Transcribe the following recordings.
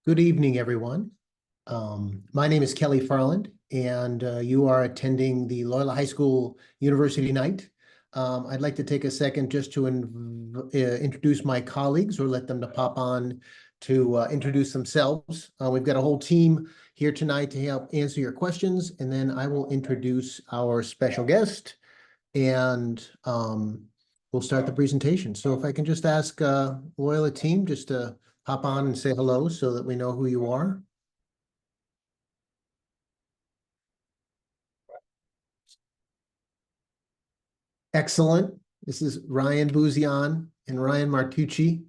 Good evening, everyone. My name is Kelly Farland, and you are attending the Loyola High School University Night. I'd like to take a second just to introduce my colleagues or let them to pop on to introduce themselves. We've got a whole team here tonight to help answer your questions, and then I will introduce our special guest, and we'll start the presentation. So if I can just ask Loyola team just to hop on and say hello so that we know who you are. Excellent. This is Ryan Buzian and Ryan Martucci.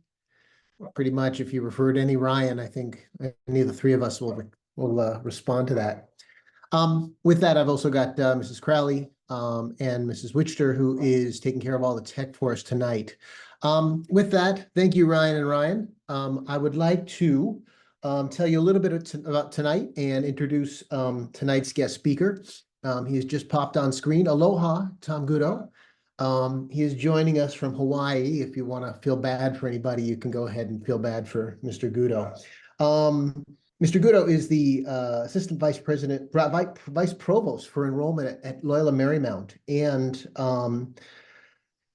Pretty much, if you refer to any Ryan, I think any of the three of us will respond to that. With that, I've also got Mrs. Crowley and Mrs. Wichter, who is taking care of all the tech for us tonight. With that, thank you, Ryan and Ryan. I would like to tell you a little bit about tonight and introduce tonight's guest speaker. He has just popped on screen. Aloha, Tom Gutto. He is joining us from Hawaii. If you want to feel bad for anybody, you can go ahead and feel bad for Mr. Gutto. Mr. Gutto is the Assistant Vice President, Vice Provost for Enrollment at Loyola Marymount. And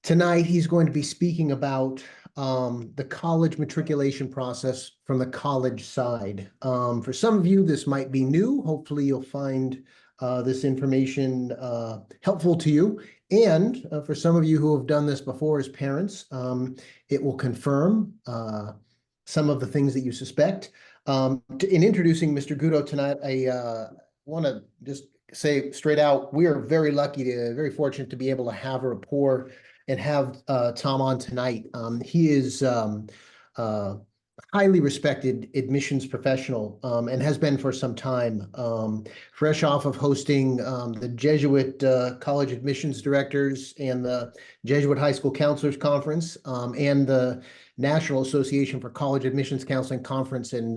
tonight he's going to be speaking about the college matriculation process from the college side. For some of you, this might be new. Hopefully you'll find this information helpful to you. And for some of you who have done this before as parents, it will confirm some of the things that you suspect. In introducing Mr. Gutto tonight, I want to just say straight out, we are very very fortunate to be able to have a rapport and have Tom on tonight. He is highly respected admissions professional and has been for some time, fresh off of hosting the Jesuit College Admissions Directors and the Jesuit High School Counselors Conference and the National Association for College Admissions Counseling Conference in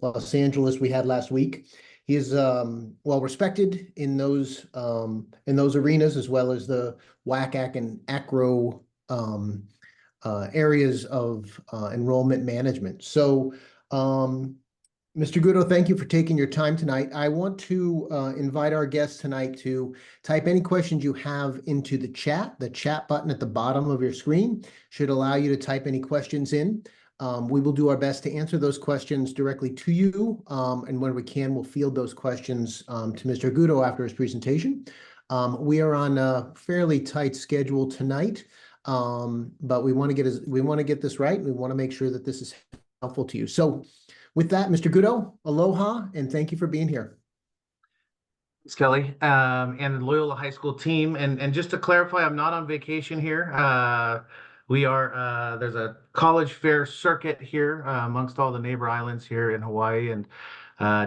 Los Angeles we had last week. He is well respected in those arenas, as well as the WACAC and ACRO areas of enrollment management. So, Mr. Gutto, thank you for taking your time tonight. I want to invite our guests tonight to type any questions you have into the chat. The chat button at the bottom of your screen should allow you to type any questions in. We will do our best to answer those questions directly to you, and when we can, we'll field those questions to Mr. Gutto after his presentation. We are on a fairly tight schedule tonight, but we want to get this right. We want to make sure that this is helpful to you. So with that, Mr. Gutto, aloha, and thank you for being here. Thanks, Kelly, and the Loyola High School team. And just to clarify, I'm not on vacation here. We are, there's a college fair circuit here amongst all the neighbor islands here in Hawaii, and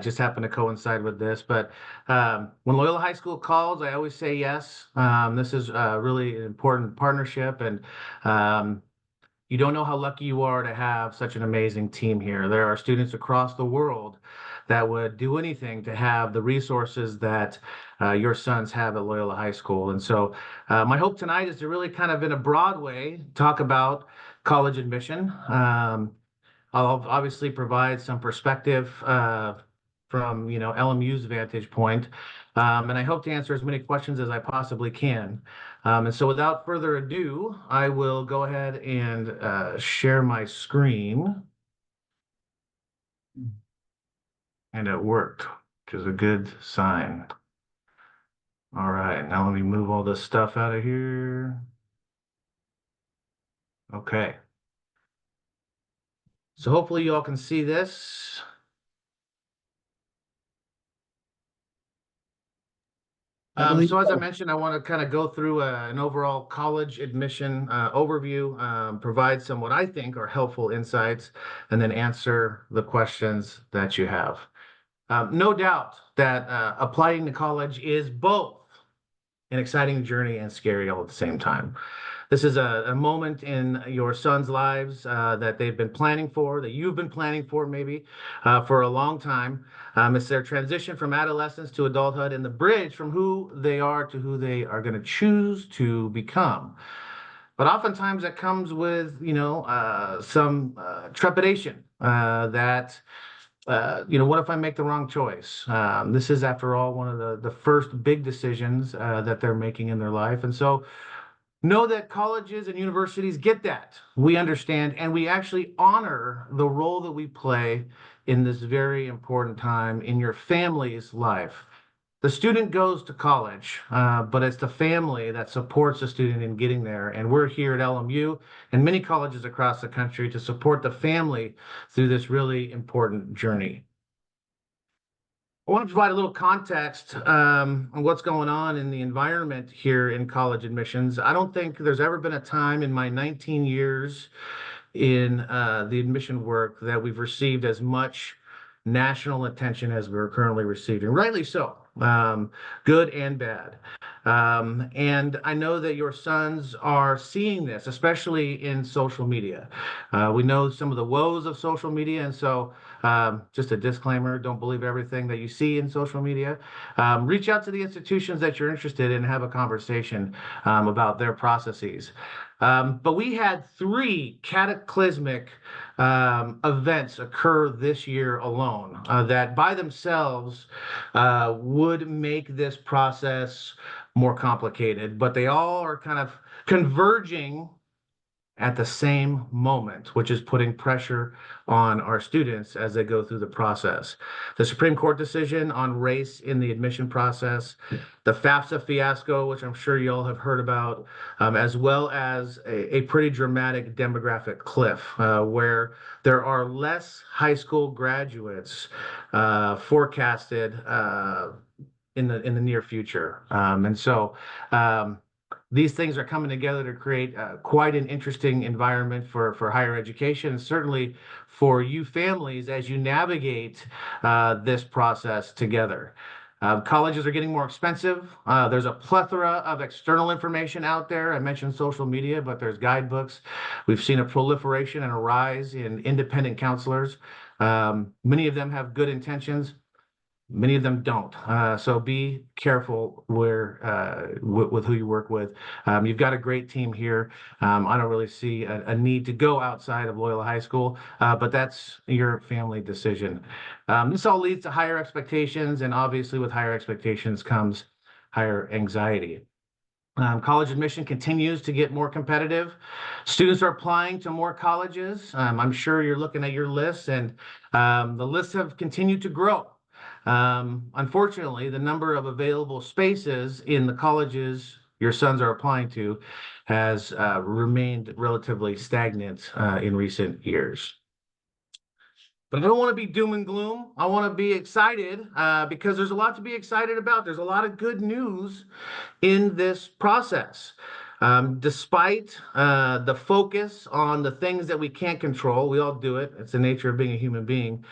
just happened to coincide with this. But when Loyola High School calls, I always say yes. This is really an important partnership, and you don't know how lucky you are to have such an amazing team here. There are students across the world that would do anything to have the resources that your sons have at Loyola High School. And so my hope tonight is to really kind of in a broad way talk about college admission. I'll obviously provide some perspective from LMU's vantage point. And I hope to answer as many questions as I possibly can. And so without further ado, I will go ahead and share my screen. And it worked, which is a good sign. All right, now let me move all this stuff out of here. Okay. So hopefully you all can see this. So as I mentioned, I want to kind of go through an overall college admission overview, provide some what I think are helpful insights, and then answer the questions that you have. No doubt that applying to college is both an exciting journey and scary all at the same time. This is a moment in your sons' lives that they've been planning for, that you've been planning for maybe for a long time. It's their transition from adolescence to adulthood and the bridge from who they are to who they are going to choose to become. But oftentimes that comes with, some trepidation that what if I make the wrong choice? This is, after all, one of the first big decisions that they're making in their life. And so know that colleges and universities get that. We understand, and we actually honor the role that we play in this very important time in your family's life. The student goes to college, but it's the family that supports the student in getting there. And we're here at LMU and many colleges across the country to support the family through this really important journey. I want to provide a little context on what's going on in the environment here in college admissions. I don't think there's ever been a time in my 19 years in the admission work that we've received as much national attention as we're currently receiving. Rightly so, good and bad. And I know that your sons are seeing this, especially in social media. We know some of the woes of social media, and so just a disclaimer, don't believe everything that you see in social media. Reach out to the institutions that you're interested in and have a conversation about their processes. But we had 3 cataclysmic events occur this year alone that by themselves would make this process more complicated, but they all are kind of converging at the same moment, which is putting pressure on our students as they go through the process. The Supreme Court decision on race in the admission process, the FAFSA fiasco, which I'm sure you all have heard about, as well as a pretty dramatic demographic cliff, where there are less high school graduates forecasted in the near future. And so these things are coming together to create quite an interesting environment for higher education, and certainly for you families as you navigate this process together. Colleges are getting more expensive. There's a plethora of external information out there. I mentioned social media, but there's guidebooks. We've seen a proliferation and a rise in independent counselors. Many of them have good intentions. Many of them don't. So be careful with who you work with. You've got a great team here. I don't really see a need to go outside of Loyola High School, but that's your family decision. This all leads to higher expectations, and obviously with higher expectations comes higher anxiety. College admission continues to get more competitive. Students are applying to more colleges. I'm sure you're looking at your lists, and the lists have continued to grow. Unfortunately, the number of available spaces in the colleges your sons are applying to has remained relatively stagnant in recent years. But I don't want to be doom and gloom. I want to be excited because there's a lot to be excited about. There's a lot of good news in this process. Despite the focus on the things that we can't control, we all do it. It's the nature of being a human being.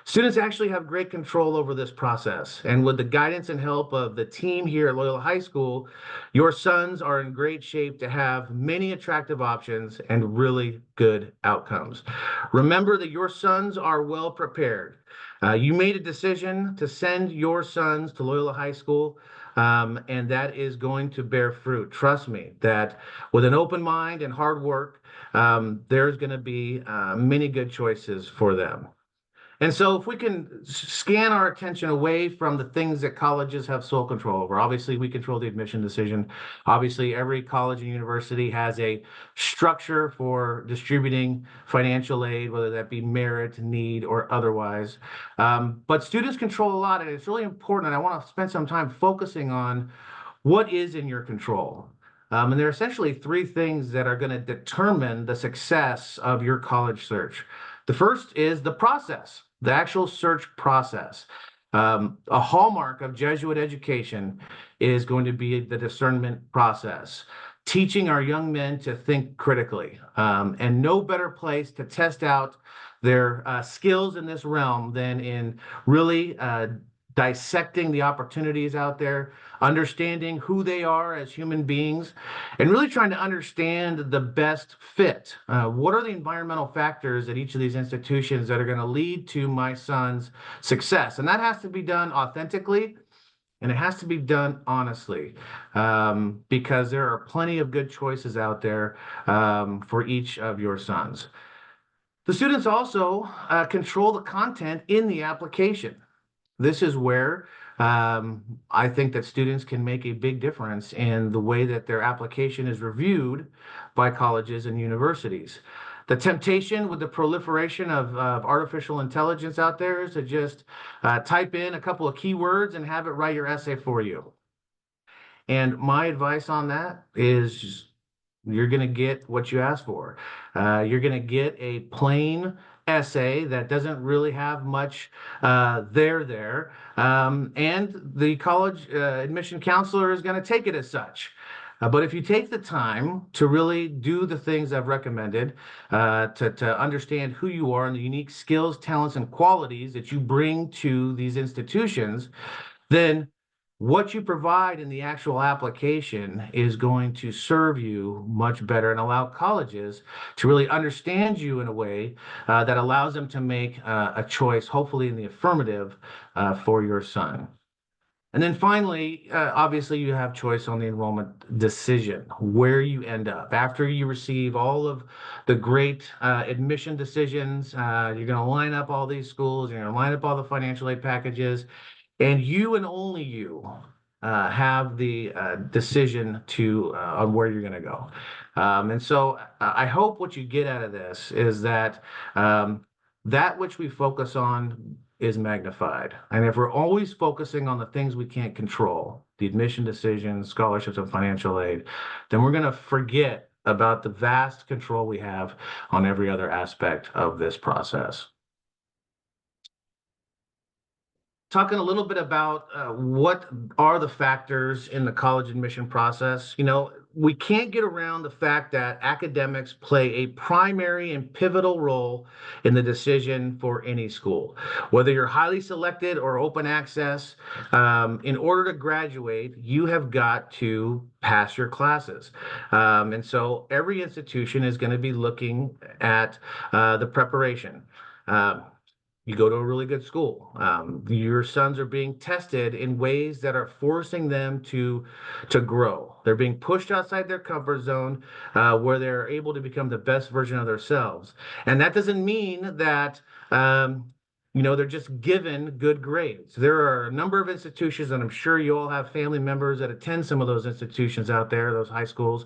Students actually have great control over this process. And with the guidance and help of the team here at Loyola High School, your sons are in great shape to have many attractive options and really good outcomes. Remember that your sons are well prepared. You made a decision to send your sons to Loyola High School. And that is going to bear fruit. Trust me that with an open mind and hard work, there's going to be many good choices for them. And so if we can scan our attention away from the things that colleges have sole control over, obviously we control the admission decision. Obviously, every college and university has a structure for distributing financial aid, whether that be merit, need, or otherwise. But students control a lot, and it's really important. And I want to spend some time focusing on what is in your control. And there are essentially 3 things that are going to determine the success of your college search. The first is the process, the actual search process. A hallmark of Jesuit education is going to be the discernment process, teaching our young men to think critically. And no better place to test out their skills in this realm than in really dissecting the opportunities out there, understanding who they are as human beings, and really trying to understand the best fit. What are the environmental factors at each of these institutions that are going to lead to my son's success? And that has to be done authentically, and it has to be done honestly, because there are plenty of good choices out there for each of your sons. The students also control the content in the application. This is where I think that students can make a big difference in the way that their application is reviewed by colleges and universities. The temptation with the proliferation of artificial intelligence out there is to just type in a couple of keywords and have it write your essay for you. And my advice on that is you're going to get what you ask for. You're going to get a plain essay that doesn't really have much there. And the college admission counselor is going to take it as such. But if you take the time to really do the things I've recommended, to understand who you are and the unique skills, talents, and qualities that you bring to these institutions, then what you provide in the actual application is going to serve you much better and allow colleges to really understand you in a way that allows them to make a choice, hopefully in the affirmative, for your son. And then finally, obviously, you have choice on the enrollment decision, where you end up. After you receive all of the great admission decisions, you're going to line up all these schools, you're going to line up all the financial aid packages, and you and only you have the decision to on where you're going to go. And so I hope what you get out of this is that that which we focus on is magnified. And if we're always focusing on the things we can't control, the admission decisions, scholarships, and financial aid, then we're going to forget about the vast control we have on every other aspect of this process. Talking a little bit about what are the factors in the college admission process. We can't get around the fact that academics play a primary and pivotal role in the decision for any school. Whether you're highly selected or open access, in order to graduate, you have got to pass your classes. And so every institution is going to be looking at the preparation. You go to a really good school. Your sons are being tested in ways that are forcing them to grow. They're being pushed outside their comfort zone, where they're able to become the best version of themselves. And that doesn't mean that they're just given good grades. There are a number of institutions, and I'm sure you all have family members that attend some of those institutions out there, those high schools,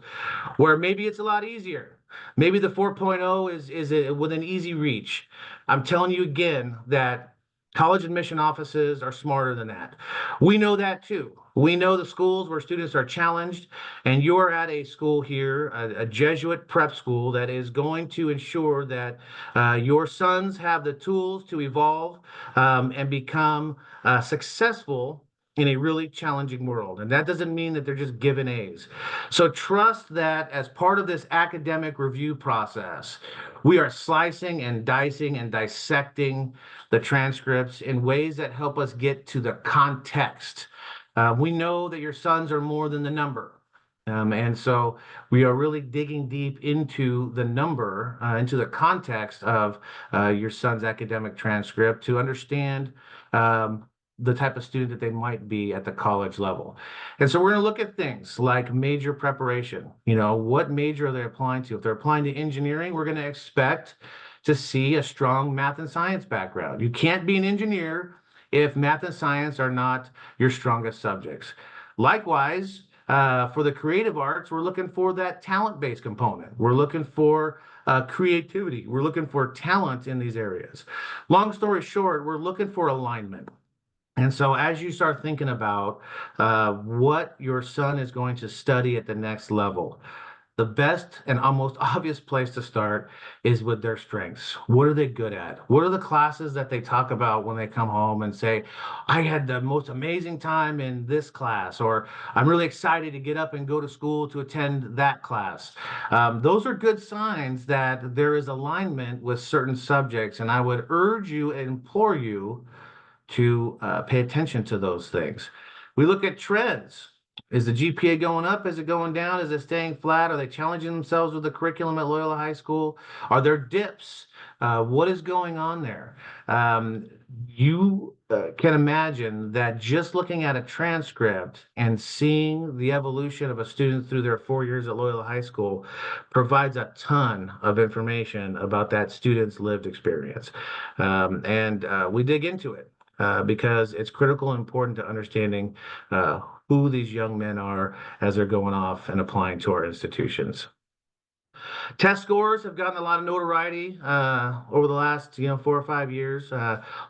where maybe it's a lot easier. Maybe the 4.0 is within easy reach. I'm telling you again that college admission offices are smarter than that. We know that too. We know the schools where students are challenged, and you're at a school here, a Jesuit prep school, that is going to ensure that your sons have the tools to evolve and become successful in a really challenging world. And that doesn't mean that they're just given A's. So trust that as part of this academic review process, we are slicing and dicing and dissecting the transcripts in ways that help us get to the context. We know that your sons are more than the number. And so we are really digging deep into the number, into the context of your son's academic transcript to understand the type of student that they might be at the college level. And so we're going to look at things like major preparation. What major are they applying to? If they're applying to engineering, we're going to expect to see a strong math and science background. You can't be an engineer if math and science are not your strongest subjects. Likewise, for the creative arts, we're looking for that talent-based component. We're looking for creativity. We're looking for talent in these areas. Long story short, we're looking for alignment. And so as you start thinking about what your son is going to study at the next level, the best and almost obvious place to start is with their strengths. What are they good at? What are the classes that they talk about when they come home and say, I had the most amazing time in this class, or I'm really excited to get up and go to school to attend that class. Those are good signs that there is alignment with certain subjects, and I would urge you and implore you to pay attention to those things. We look at trends. Is the GPA going up? Is it going down? Is it staying flat? Are they challenging themselves with the curriculum at Loyola High School? Are there dips? What is going on there? You can imagine that just looking at a transcript and seeing the evolution of a student through their 4 years at Loyola High School provides a ton of information about that student's lived experience. And we dig into it because it's critical and important to understanding who these young men are as they're going off and applying to our institutions. Test scores have gotten a lot of notoriety over the last, 4 or 5 years.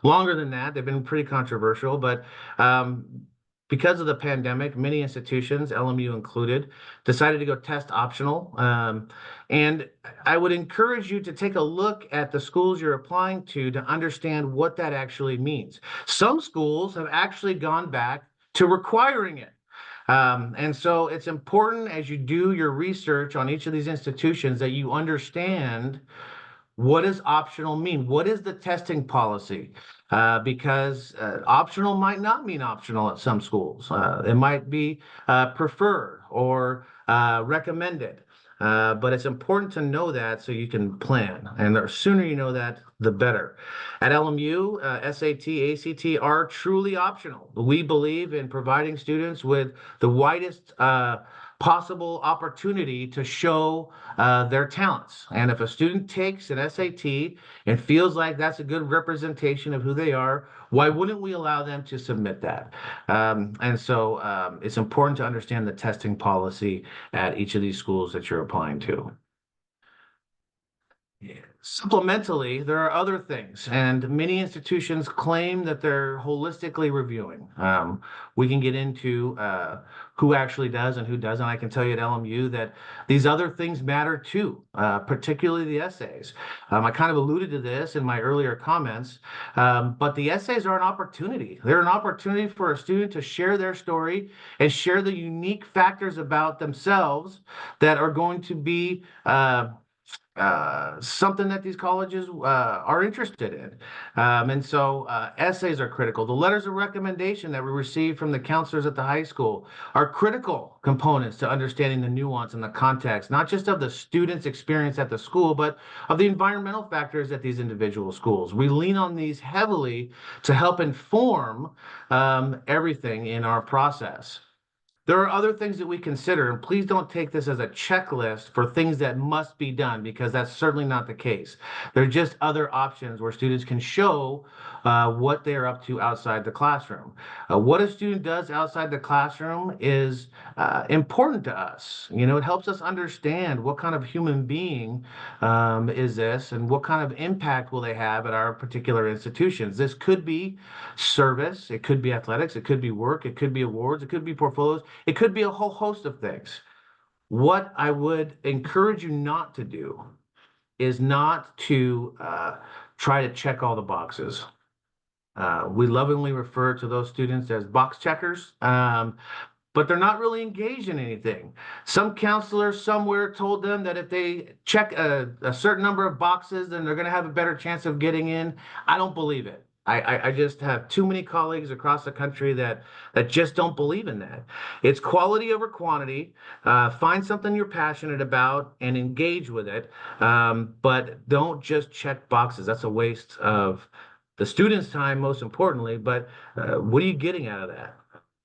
Longer than that, they've been pretty controversial. But because of the pandemic, many institutions, LMU included, decided to go test optional. And I would encourage you to take a look at the schools you're applying to understand what that actually means. Some schools have actually gone back to requiring it. And so it's important as you do your research on each of these institutions that you understand what does optional mean? What is the testing policy? Because optional might not mean optional at some schools. It might be preferred or recommended. But it's important to know that so you can plan. And the sooner you know that, the better. At LMU, SAT, ACT are truly optional. We believe in providing students with the widest possible opportunity to show their talents. And if a student takes an SAT and feels like that's a good representation of who they are, why wouldn't we allow them to submit that? And so it's important to understand the testing policy at each of these schools that you're applying to. Supplementally, there are other things, and many institutions claim that they're holistically reviewing. We can get into who actually does and who doesn't. I can tell you at LMU that these other things matter too, particularly the essays. I kind of alluded to this in my earlier comments, but the essays are an opportunity. They're an opportunity for a student to share their story and share the unique factors about themselves that are going to be something that these colleges are interested in. And so essays are critical. The letters of recommendation that we receive from the counselors at the high school are critical components to understanding the nuance and the context, not just of the student's experience at the school, but of the environmental factors at these individual schools. We lean on these heavily to help inform everything in our process. There are other things that we consider, and please don't take this as a checklist for things that must be done, because that's certainly not the case. There are just other options where students can show what they're up to outside the classroom. What a student does outside the classroom is important to us. It helps us understand what kind of human being is this and what kind of impact will they have at our particular institutions. This could be service, it could be athletics, it could be work, it could be awards, it could be portfolios, it could be a whole host of things. What I would encourage you not to do is not to try to check all the boxes. We lovingly refer to those students as box checkers, but they're not really engaged in anything. Some counselor somewhere told them that if they check a certain number of boxes, then they're going to have a better chance of getting in. I don't believe it. I just have too many colleagues across the country that just don't believe in that. It's quality over quantity. Find something you're passionate about and engage with it, but don't just check boxes. That's a waste of the student's time, most importantly, but what are you getting out of that?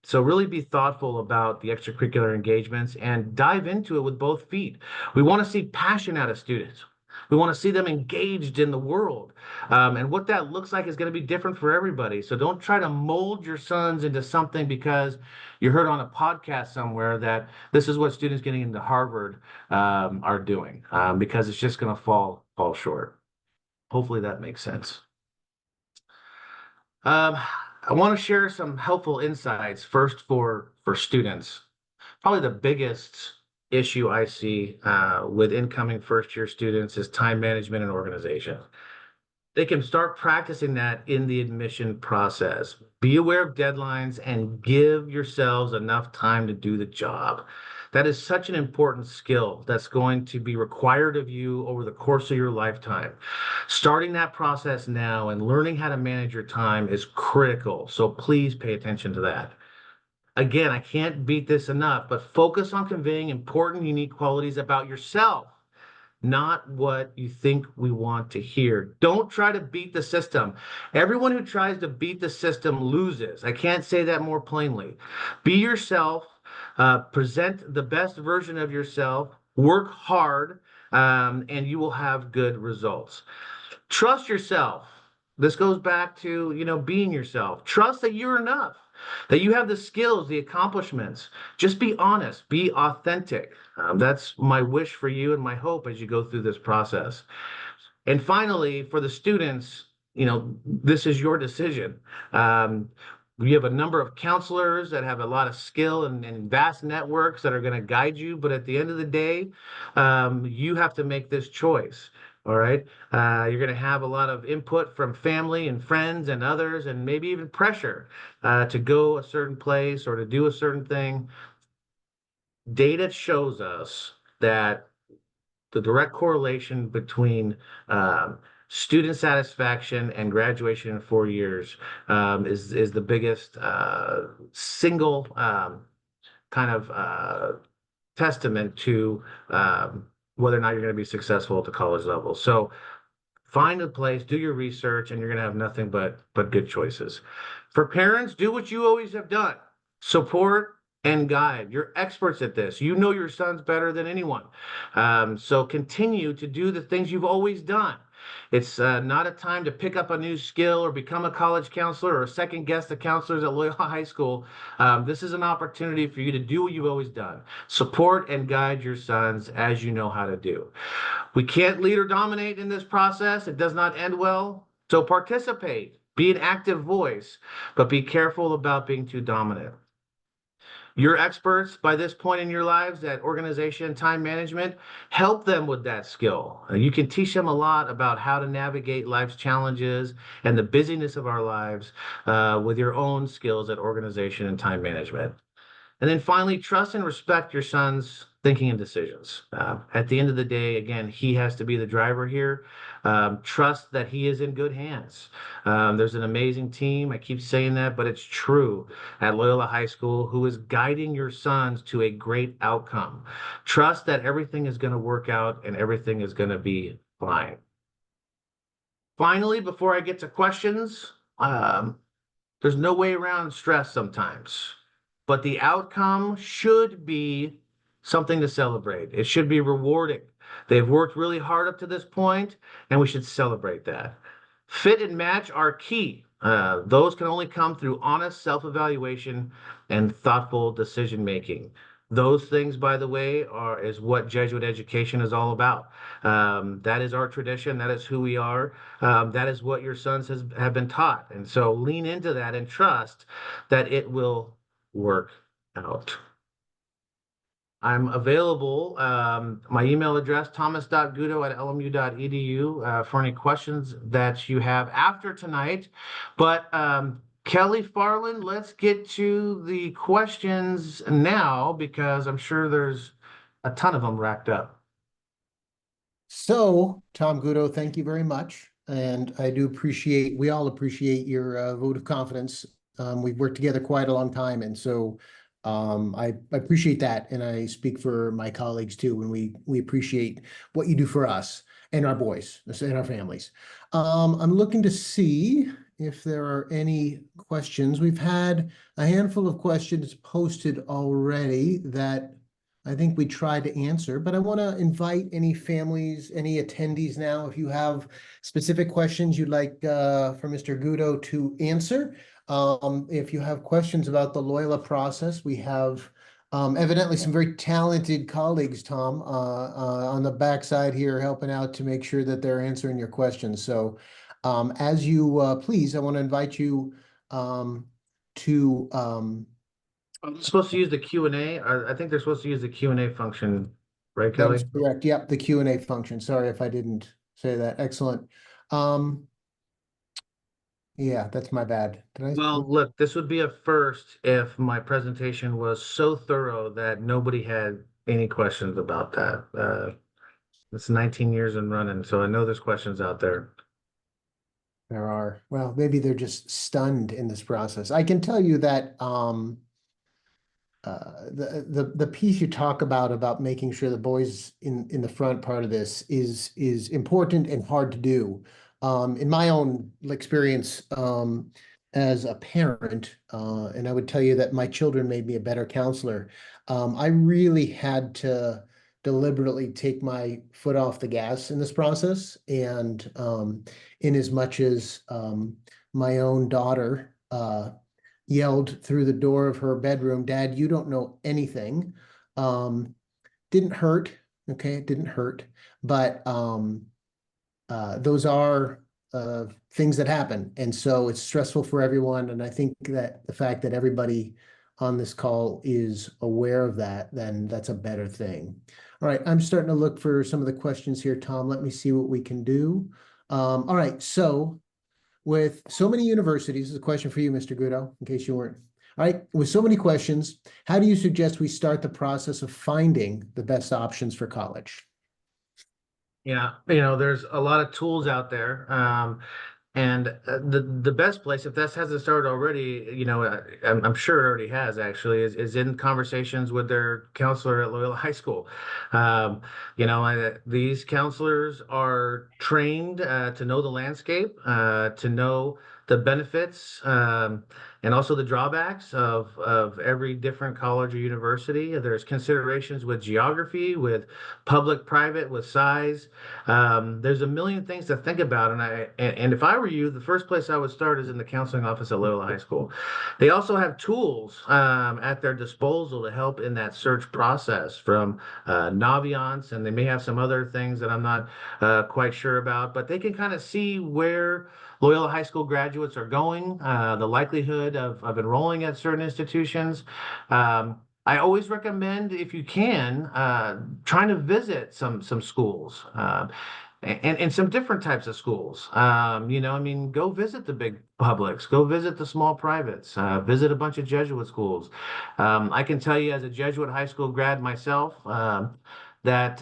So really be thoughtful about the extracurricular engagements and dive into it with both feet. We want to see passion out of students. We want to see them engaged in the world. And what that looks like is going to be different for everybody. So don't try to mold your sons into something because you heard on a podcast somewhere that this is what students getting into Harvard are doing, because it's just going to fall short. Hopefully that makes sense. I want to share some helpful insights first for students. Probably the biggest issue I see with incoming first-year students is time management and organization. They can start practicing that in the admission process. Be aware of deadlines and give yourselves enough time to do the job. That is such an important skill that's going to be required of you over the course of your lifetime. Starting that process now and learning how to manage your time is critical. So please pay attention to that. Again, I can't beat this enough, but focus on conveying important, unique qualities about yourself, not what you think we want to hear. Don't try to beat the system. Everyone who tries to beat the system loses. I can't say that more plainly. Be yourself, present the best version of yourself, work hard, and you will have good results. Trust yourself. This goes back to, being yourself. Trust that you're enough, that you have the skills, the accomplishments. Just be honest, be authentic. That's my wish for you and my hope as you go through this process. And finally, for the students, this is your decision. We have a number of counselors that have a lot of skill and vast networks that are going to guide you. But at the end of the day, you have to make this choice. All right. You're going to have a lot of input from family and friends and others, and maybe even pressure to go a certain place or to do a certain thing. Data shows us that the direct correlation between student satisfaction and graduation in 4 years is the biggest single kind of testament to whether or not you're going to be successful at the college level. So find a place, do your research, and you're going to have nothing but good choices. For parents, do what you always have done. Support and guide. You're experts at this. You know your sons better than anyone. So continue to do the things you've always done. It's not a time to pick up a new skill or become a college counselor or second guess the counselors at Loyola High School. This is an opportunity for you to do what you've always done. Support and guide your sons as you know how to do. We can't lead or dominate in this process. It does not end well. So participate, be an active voice, but be careful about being too dominant. You're experts by this point in your lives at organization and time management. Help them with that skill. You can teach them a lot about how to navigate life's challenges and the busyness of our lives with your own skills at organization and time management. And then finally, trust and respect your son's thinking and decisions. At the end of the day, again, he has to be the driver here. Trust that he is in good hands. There's an amazing team. I keep saying that, but it's true at Loyola High School who is guiding your sons to a great outcome. Trust that everything is going to work out and everything is going to be fine. Finally, before I get to questions, there's no way around stress sometimes, but the outcome should be something to celebrate. It should be rewarding. They've worked really hard up to this point, and we should celebrate that. Fit and match are key. Those can only come through honest self-evaluation and thoughtful decision-making. Those things, by the way, is what Jesuit education is all about. That is our tradition. That is who we are. That is what your sons have been taught. And so lean into that and trust that it will work out. I'm available. My email address, thomas.gutto@lmu.edu, for any questions that you have after tonight. But Kelly Farland, let's get to the questions now because I'm sure there's a ton of them racked up. So, Tom Gutto, thank you very much. And I do appreciate, we all appreciate your vote of confidence. We've worked together quite a long time. And so I appreciate that. And I speak for my colleagues too. And we appreciate what you do for us and our boys and our families. I'm looking to see if there are any questions. We've had a handful of questions posted already that I think we tried to answer, but I want to invite any families, any attendees now, if you have specific questions you'd like for Mr. Gutto to answer. If you have questions about the Loyola process, we have evidently some very talented colleagues, Tom, on the backside here helping out to make sure that they're answering your questions. So as you please, I want to invite you to I'm supposed to use the Q&A. I think they're supposed to use the Q&A function, right, Kelly? That's correct. Yep, the Q&A function. Sorry if I didn't say that. Excellent. Yeah, that's my bad. Well, look, this would be a first if my presentation was so thorough that nobody had any questions about that. It's 19 years and running, so I know there's questions out there. There are. Well, maybe they're just stunned in this process. I can tell you that the piece you talk about making sure the boys in the front part of this is important and hard to do. In my own experience, as a parent, and I would tell you that my children made me a better counselor. I really had to deliberately take my foot off the gas in this process, and in as much as my own daughter yelled through the door of her bedroom, "Dad, you don't know anything." Um, didn't hurt, okay, it didn't hurt, but those are things that happen. And so it's stressful for everyone. And I think that the fact that everybody on this call is aware of that, then that's a better thing. All right, I'm starting to look for some of the questions here, Tom. Let me see what we can do. All right, so with so many universities, this is a question for you, Mr. Gutto, in case you weren't. All right, with so many questions, how do you suggest we start the process of finding the best options for college? Yeah, there's a lot of tools out there. And the best place, if this hasn't started already, I'm sure it already has actually, is in conversations with their counselor at Loyola High School. These counselors are trained to know the landscape, to know the benefits, and also the drawbacks of every different college or university. There's considerations with geography, with public, private, with size. There's a million things to think about, and if I were you, the first place I would start is in the counseling office at Loyola High School. They also have tools at their disposal to help in that search process, from Naviance, and they may have some other things that I'm not quite sure about, but they can kind of see where Loyola High School graduates are going, the likelihood of enrolling at certain institutions. I always recommend, if you can, trying to visit some schools, and some different types of schools. Go visit the big publics, go visit the small privates, visit a bunch of Jesuit schools. I can tell you, as a Jesuit high school grad myself, that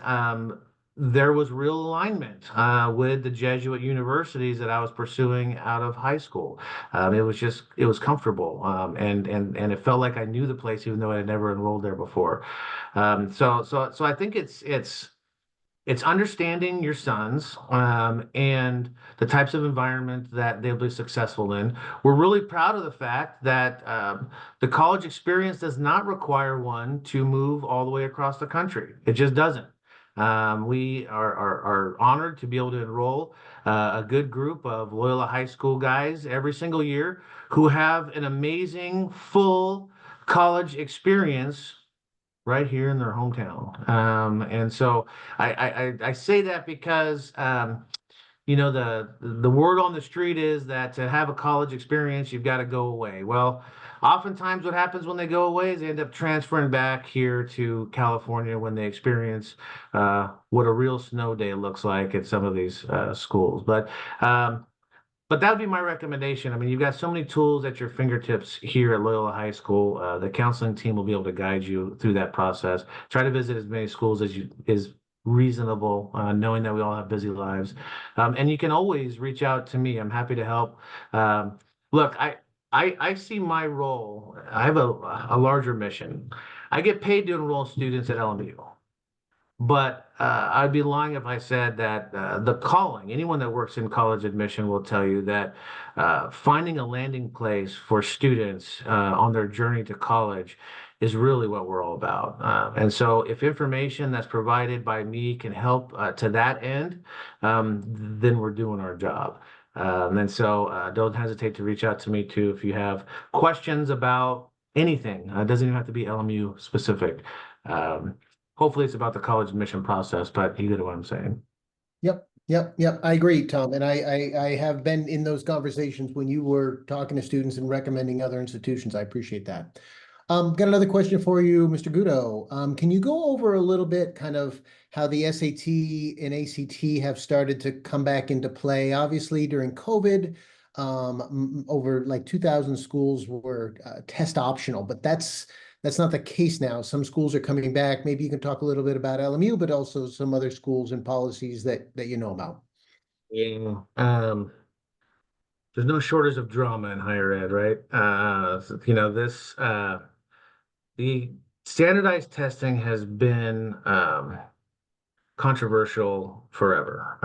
there was real alignment with the Jesuit universities that I was pursuing out of high school. It was comfortable, and it felt like I knew the place, even though I had never enrolled there before. So I think it's understanding your sons, and the types of environment that they'll be successful in. We're really proud of the fact that the college experience does not require one to move all the way across the country. It just doesn't. We are honored to be able to enroll a good group of Loyola High School guys every single year who have an amazing full college experience right here in their hometown. And so I say that because the word on the street is that to have a college experience, you've got to go away. Well, oftentimes what happens when they go away is they end up transferring back here to California when they experience what a real snow day looks like at some of these schools. But that would be my recommendation. I mean, you've got so many tools at your fingertips here at Loyola High School. The counseling team will be able to guide you through that process. Try to visit as many schools as is reasonable, knowing that we all have busy lives. And you can always reach out to me. I'm happy to help. Look, I see my role. I have a larger mission. I get paid to enroll students at LMU. But I'd be lying if I said that the calling, anyone that works in college admission will tell you that finding a landing place for students on their journey to college is really what we're all about. And so if information that's provided by me can help to that end, then we're doing our job. And so don't hesitate to reach out to me too if you have questions about anything. It doesn't even have to be LMU specific. Um, Hopefully it's about the college admission process, but you get what I'm saying. Yep. I agree, Tom. And I have been in those conversations when you were talking to students and recommending other institutions. I appreciate that. Got another question for you, Mr. Gutto. Can you go over a little bit kind of how the SAT and ACT have started to come back into play? Obviously, during COVID, over like 2,000 schools were test optional, but that's not the case now. Some schools are coming back. Maybe you can talk a little bit about LMU, but also some other schools and policies that you know about. Yeah. There's no shortage of drama in higher ed, right? This the standardized testing has been controversial forever.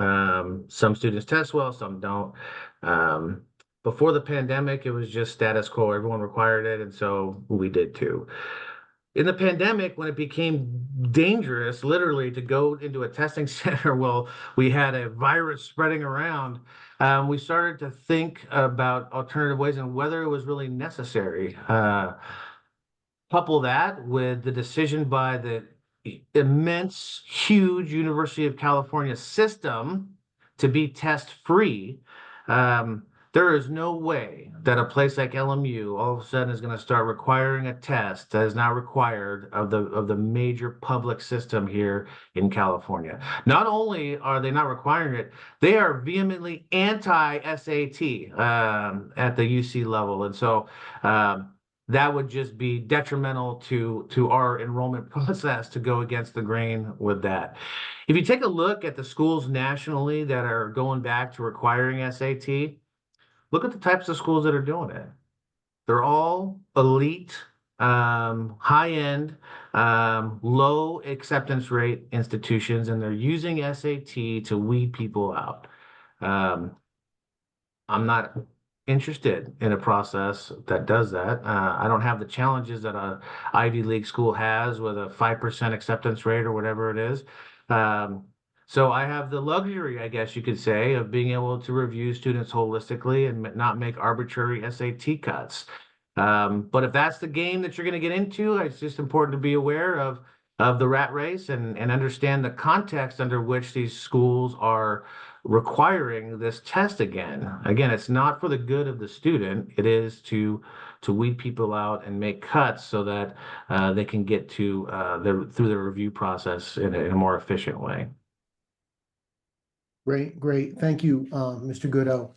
Some students test well, some don't. Um, Before the pandemic, it was just status quo. Everyone required it, and so we did too. In the pandemic, when it became dangerous, literally, to go into a testing center, well, we had a virus spreading around. We started to think about alternative ways and whether it was really necessary. Couple that with the decision by the immense, huge University of California system to be test free. There is no way that a place like LMU all of a sudden is going to start requiring a test that is not required of the major public system here in California. Not only are they not requiring it, they are vehemently anti-SAT at the UC level, and so. That would just be detrimental to our enrollment process to go against the grain with that. If you take a look at the schools nationally that are going back to requiring SAT, look at the types of schools that are doing it. They're all elite, high end, low acceptance rate institutions, and they're using SAT to weed people out. Um, I'm not interested in a process that does that. I don't have the challenges that a Ivy League school has with a 5% acceptance rate or whatever it is. Um, so I have the luxury, I guess you could say, of being able to review students holistically and not make arbitrary SAT cuts. But if that's the game that you're going to get into, it's just important to be aware of the rat race and understand the context under which these schools are requiring this test again. Again, it's not for the good of the student. It is to weed people out and make cuts so that they can get to through the review process in a more efficient way. Great, great. Thank you, Mr. Gutto.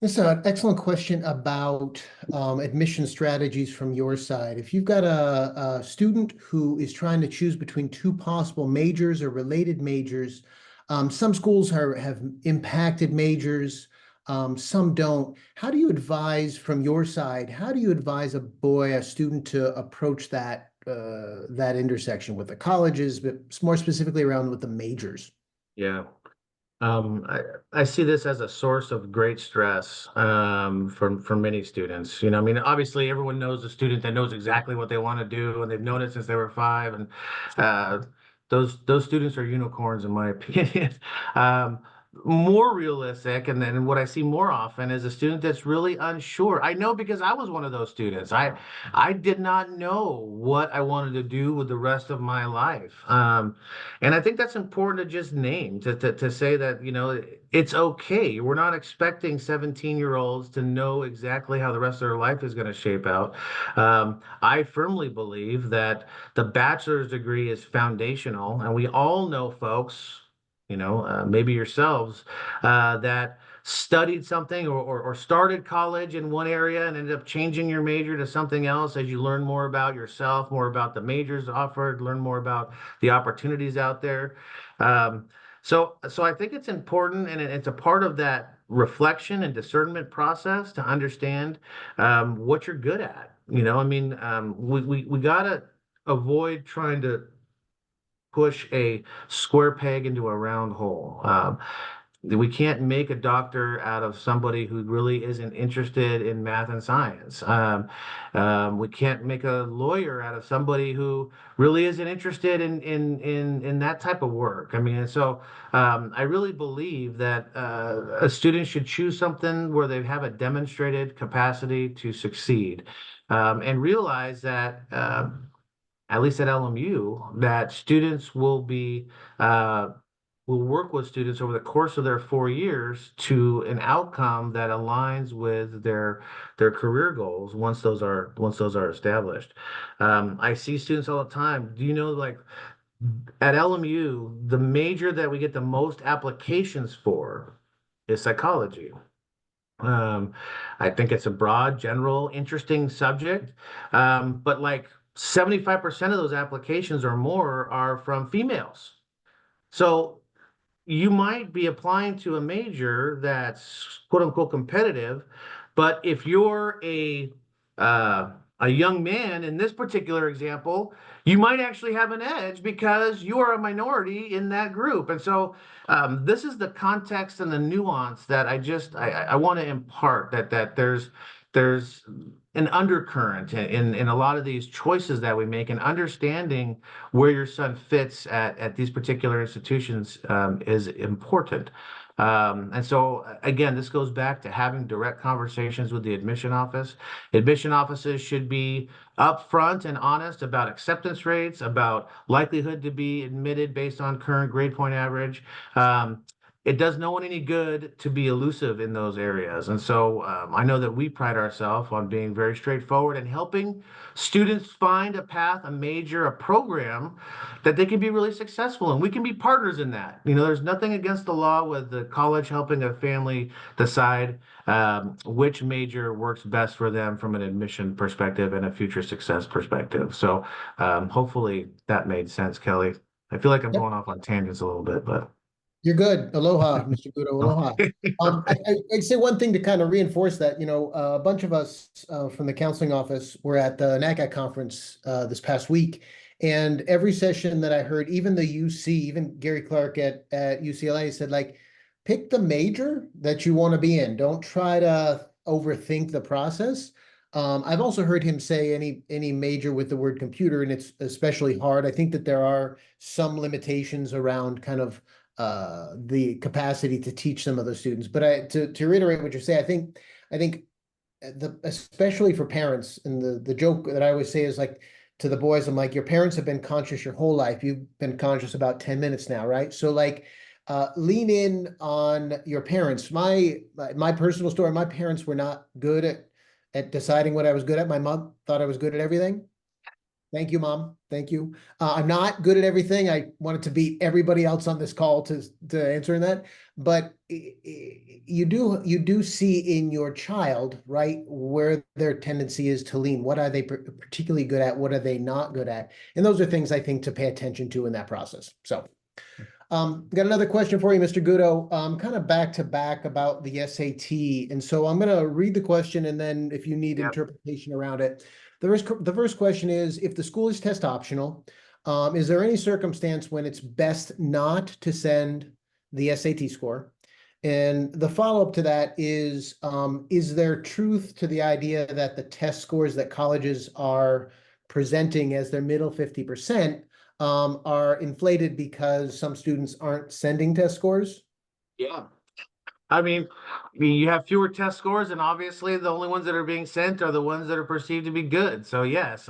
This is an excellent question about admission strategies from your side. If you've got a student who is trying to choose between two possible majors or related majors, some schools have impacted majors, some don't. How do you advise from your side? How do you advise a student to approach that intersection with the colleges, but more specifically around with the majors? Yeah. Um, I, I see this as a source of great stress for many students. I mean, obviously, everyone knows a student that knows exactly what they want to do, and they've known it since they were five. And uh, those students are unicorns, in my opinion. Um, More realistic, and then what I see more often is a student that's really unsure. I know because I was one of those students. I did not know what I wanted to do with the rest of my life. And I think that's important to just name, to say that, it's okay. We're not expecting 17-year-olds to know exactly how the rest of their life is going to shape out. I firmly believe that the bachelor's degree is foundational, and we all know folks, maybe yourselves, that studied something or started college in one area and ended up changing your major to something else as you learn more about yourself, more about the majors offered, learn more about the opportunities out there. So I think it's important, and it's a part of that reflection and discernment process to understand what you're good at. I mean, we gotta avoid trying to push a square peg into a round hole. We can't make a doctor out of somebody who really isn't interested in math and science. We can't make a lawyer out of somebody who really isn't interested in that type of work. I mean, and so I really believe that a student should choose something where they have a demonstrated capacity to succeed, and realize that. At least at LMU, that students will work with students over the course of their 4 years to an outcome that aligns with their career goals once those are established. I see students all the time. Do you know, like at LMU, the major that we get the most applications for is psychology. Um, I think it's a broad, general, interesting subject. But like 75% of those applications or more are from females. So you might be applying to a major that's quote unquote competitive, but if you're uh, a young man in this particular example, you might actually have an edge because you are a minority in that group. And so this is the context and the nuance that I want to impart, that there's an undercurrent in a lot of these choices that we make, and understanding where your son fits at these particular institutions is important. And so again, this goes back to having direct conversations with the admission office. Admission offices should be upfront and honest about acceptance rates, about likelihood to be admitted based on current grade point average. It does no one any good to be elusive in those areas. And so I know that we pride ourselves on being very straightforward and helping students find a path, a major, a program that they can be really successful in. We can be partners in that. There's nothing against the law with the college helping a family decide which major works best for them from an admission perspective and a future success perspective. So hopefully that made sense, Kelly. I feel like I'm Yep. going off on tangents a little bit, but You're good. Aloha, Mr. Gutto. Aloha. okay. I'd say one thing to kind of reinforce that, a bunch of us from the counseling office were at the NACA conference this past week. And every session that I heard, even the UC, even Gary Clark at UCLA said, like, pick the major that you want to be in. Don't try to overthink the process. I've also heard him say any major with the word computer, and it's especially hard. I think that there are some limitations around kind of the capacity to teach some of those students. But to reiterate what you say, I think especially for parents, and the joke that I always say is like to the boys, I'm like, your parents have been conscious your whole life. You've been conscious about 10 minutes now, right? So like lean in on your parents. My personal story, my parents were not good at deciding what I was good at. My mom thought I was good at everything. Thank you, Mom. Thank you. I'm not good at everything. I wanted to beat everybody else on this call to answering that. But you do see in your child, right, where their tendency is to lean. What are they particularly good at? What are they not good at? And those are things I think to pay attention to in that process. So got another question for you, Mr. Gutto, kind of back to back about the SAT. And so I'm going to read the question, and then if you need interpretation around it. The first question is, if the school is test optional, is there any circumstance when it's best not to send the SAT score? And the follow-up to that is there truth to the idea that the test scores that colleges are presenting as their middle 50% are inflated because some students aren't sending test scores? Yeah. I mean, you have fewer test scores, and obviously the only ones that are being sent are the ones that are perceived to be good. So yes,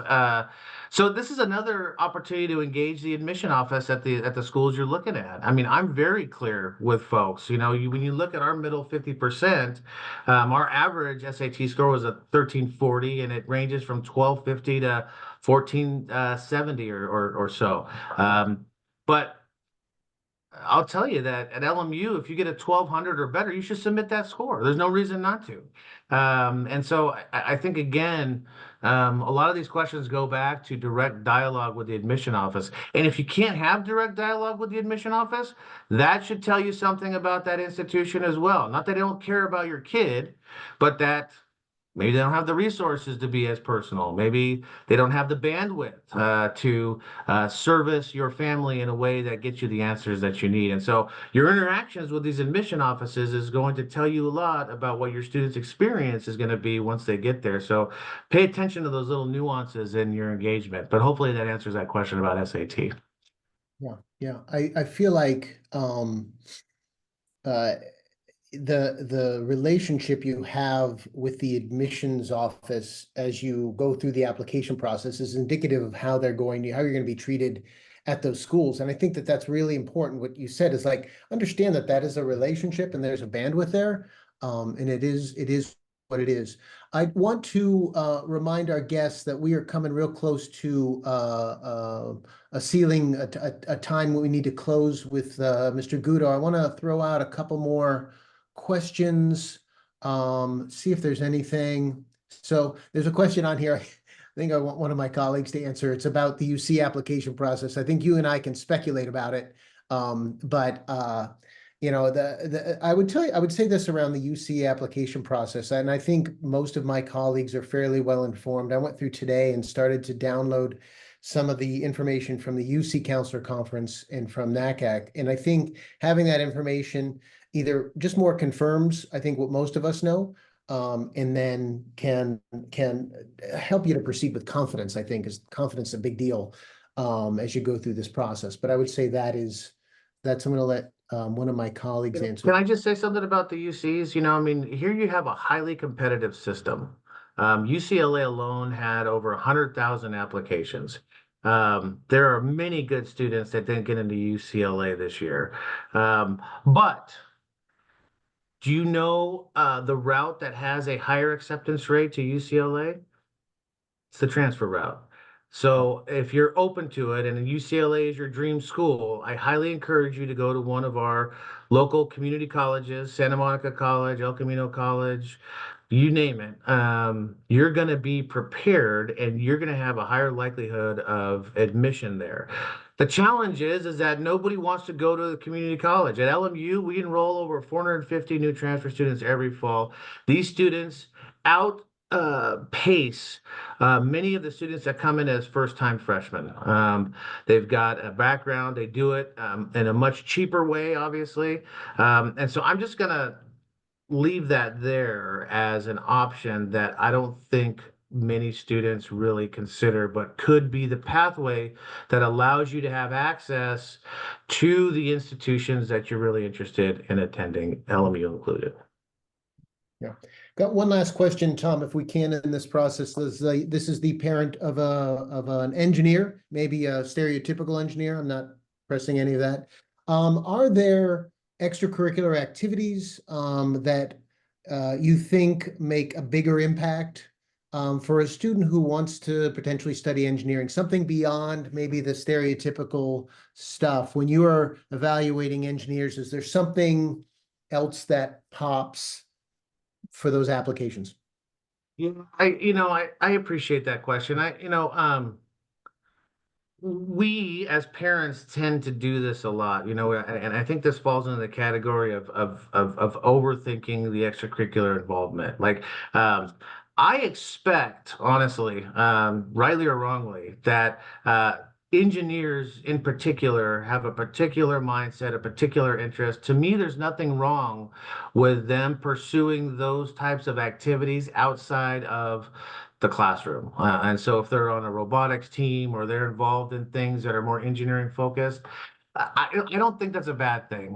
so this is another opportunity to engage the admission office at the schools you're looking at. I mean, I'm very clear with folks. When you look at our middle 50%, our average SAT score was a 1340, and it ranges from 1250 to 1470 or so. But I'll tell you that at LMU, if you get a 1200 or better, you should submit that score. There's no reason not to. And so I think, again, a lot of these questions go back to direct dialogue with the admission office. And if you can't have direct dialogue with the admission office, that should tell you something about that institution as well. Not that they don't care about your kid, but that maybe they don't have the resources to be as personal. Maybe they don't have the bandwidth to service your family in a way that gets you the answers that you need. And so your interactions with these admission offices is going to tell you a lot about what your students' experience is going to be once they get there. So pay attention to those little nuances in your engagement. But hopefully that answers that question about SAT. Yeah. I feel like the relationship you have with the admissions office as you go through the application process is indicative of how you're going to be treated at those schools. And I think that that's really important. What you said is like, understand that is a relationship and there's a bandwidth there. And it is what it is. I want to remind our guests that we are coming real close to a ceiling, a time when we need to close with Mr. Gutto. I want to throw out a couple more questions, see if there's anything. So there's a question on here. I think I want one of my colleagues to answer. It's about the UC application process. I think you and I can speculate about it. But I would say this around the UC application process, and I think most of my colleagues are fairly well informed. I went through today and started to download some of the information from the UC Counselor Conference and from NACAC. And I think having that information either just more confirms, I think, what most of us know, and then can help you to proceed with confidence, I think, is confidence a big deal as you go through this process. But I would say that's I'm going to let one of my colleagues Can answer. I just say something about the UCs? I mean, here you have a highly competitive system. UCLA alone had over 100,000 applications. There are many good students that didn't get into UCLA this year. But do you know the route that has a higher acceptance rate to UCLA? It's the transfer route. So if you're open to it and UCLA is your dream school, I highly encourage you to go to one of our local community colleges, Santa Monica College, El Camino College, you name it. You're going to be prepared and you're going to have a higher likelihood of admission there. The challenge is that nobody wants to go to the community college. At LMU, we enroll over 450 new transfer students every fall. These students pace many of the students that come in as first-time freshmen. They've got a background, they do it in a much cheaper way, obviously. And so I'm just going to leave that there as an option that I don't think many students really consider, but could be the pathway that allows you to have access to the institutions that you're really interested in attending, LMU included. Yeah. Got one last question, Tom, if we can, in this process. This is the parent of an engineer, maybe a stereotypical engineer. I'm not pressing any of that. Are there extracurricular activities that you think make a bigger impact for a student who wants to potentially study engineering, something beyond maybe the stereotypical stuff? When you are evaluating engineers, is there something else that pops for those applications? Yeah, I appreciate that question. We as parents tend to do this a lot, and I think this falls into the category of overthinking the extracurricular involvement. Like, I expect, honestly, rightly or wrongly, that engineers in particular have a particular mindset, a particular interest. To me, there's nothing wrong with them pursuing those types of activities outside of the classroom. And so if they're on a robotics team or they're involved in things that are more engineering focused, I don't think that's a bad thing.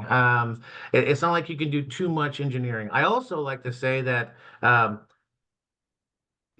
It's not like you can do too much engineering. I also like to say that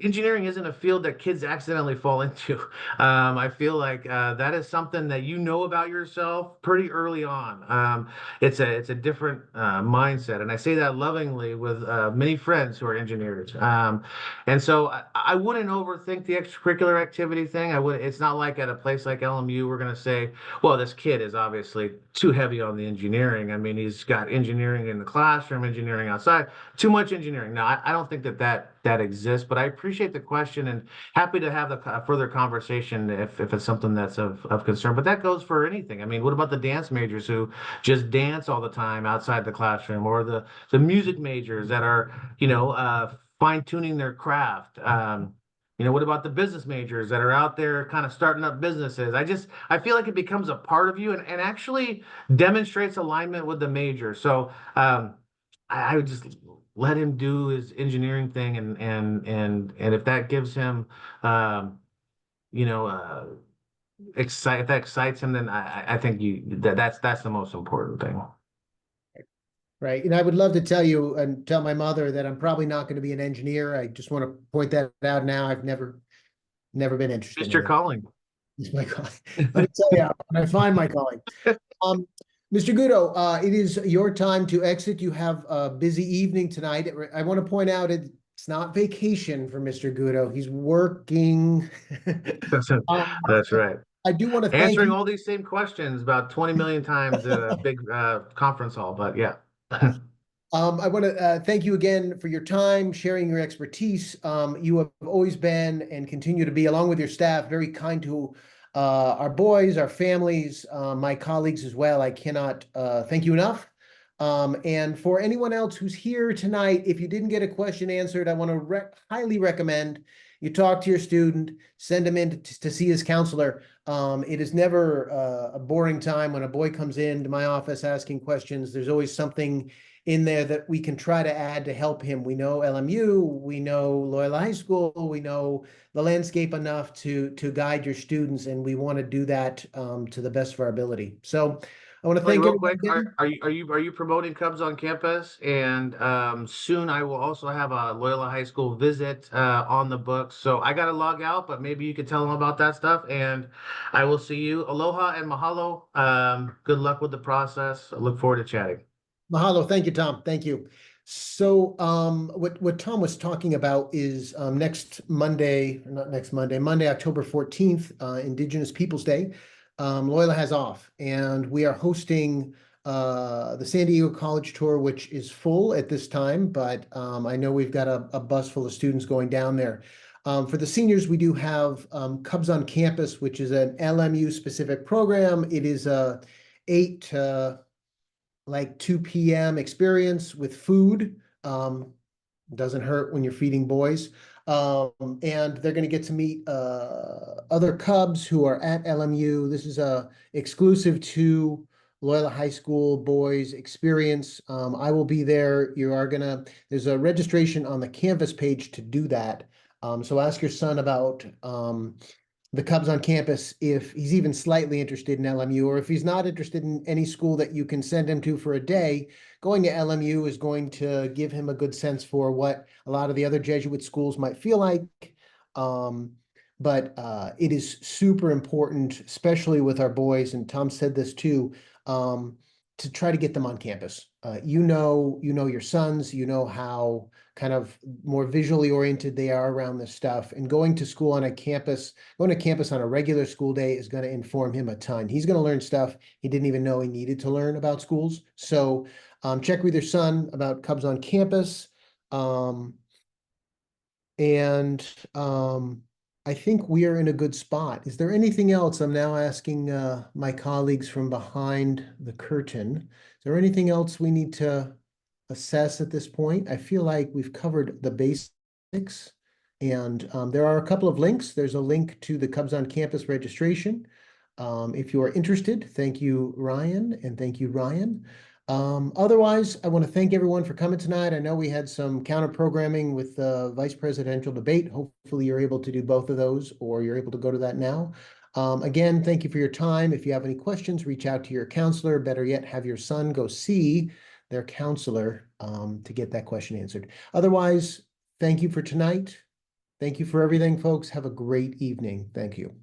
engineering isn't a field that kids accidentally fall into. I feel like that is something that you know about yourself pretty early on. It's a different mindset, and I say that lovingly with many friends who are engineers. And so I wouldn't overthink the extracurricular activity thing. I would. It's not like at a place like LMU we're going to say, well, this kid is obviously too heavy on the engineering. I mean, he's got engineering in the classroom, engineering outside, too much engineering. No, I don't think that exists, but I appreciate the question and happy to have the further conversation if it's something that's of concern. But that goes for anything. I mean, what about the dance majors who just dance all the time outside the classroom, or the music majors that are, fine tuning their craft? What about the business majors that are out there kind of starting up businesses? I feel like it becomes a part of you and actually demonstrates alignment with the major. So I would just let him do his engineering thing, and if that gives him, you know, if that excites him, then I think that's the most important thing. Right. And I would love to tell you and tell my mother that I'm probably not going to be an engineer. I just want to point that out now. I've never been interested Mr. in it. Calling. It's my calling. Let me tell you, when I find my calling. Mr. Gutto, it is your time to exit. You have a busy evening tonight. I want to point out it's not vacation for Mr. Gutto. He's working. That's right. I do want to thank Answering you. all these same questions about 20 million times at a big conference hall, but yeah. I want to thank you again for your time, sharing your expertise. You have always been and continue to be, along with your staff, very kind to our boys, our families, my colleagues as well. I cannot thank you enough. And for anyone else who's here tonight, if you didn't get a question answered, I want to highly recommend you talk to your student, send him in to see his counselor. It is never a boring time when a boy comes into my office asking questions. There's always something in there that we can try to add to help him. We know LMU, we know Loyola High School, we know the landscape enough to guide your students, and we want to do that to the best of our ability. So I want to Like, thank real everyone quick, again. are you promoting Cubs on campus? And soon I will also have a Loyola High School visit on the books. So I got to log out, but maybe you could tell them about that stuff. And I will see you. Aloha and mahalo. Good luck with the process. I look forward to chatting. Mahalo. Thank you, Tom. Thank you. So what Tom was talking about is next Monday, not next Monday, Monday, October 14th, Indigenous Peoples Day. Loyola has off, and we are hosting the San Diego College Tour, which is full at this time, but I know we've got a bus full of students going down there. For the seniors, we do have Cubs on Campus, which is an LMU specific program. It is a 8 to like 2 p.m. experience with food. Doesn't hurt when you're feeding boys. And they're going to get to meet other Cubs who are at LMU. This is a exclusive to Loyola High School boys experience. I will be there. There's a registration on the Canvas page to do that. So ask your son about the Cubs on campus if he's even slightly interested in LMU, or if he's not interested in any school that you can send him to for a day. Going to LMU is going to give him a good sense for what a lot of the other Jesuit schools might feel like. But it is super important, especially with our boys, and Tom said this too, to try to get them on campus. You know your sons, you know how kind of more visually oriented they are around this stuff, and going to campus on a regular school day is going to inform him a ton. He's going to learn stuff he didn't even know he needed to learn about schools. So check with your son about Cubs on campus. And I think we are in a good spot. Is there anything else? I'm now asking my colleagues from behind the curtain. Is there anything else we need to assess at this point? I feel like we've covered the basics. And there are a couple of links. There's a link to the Cubs on Campus registration. If you are interested, thank you, Ryan, and thank you, Ryan. Otherwise, I want to thank everyone for coming tonight. I know we had some counter programming with the vice presidential debate. Hopefully you're able to do both of those, or you're able to go to that now. Again, thank you for your time. If you have any questions, reach out to your counselor. Better yet, have your son go see their counselor to get that question answered. Otherwise, thank you for tonight. Thank you for everything, folks. Have a great evening. Thank you.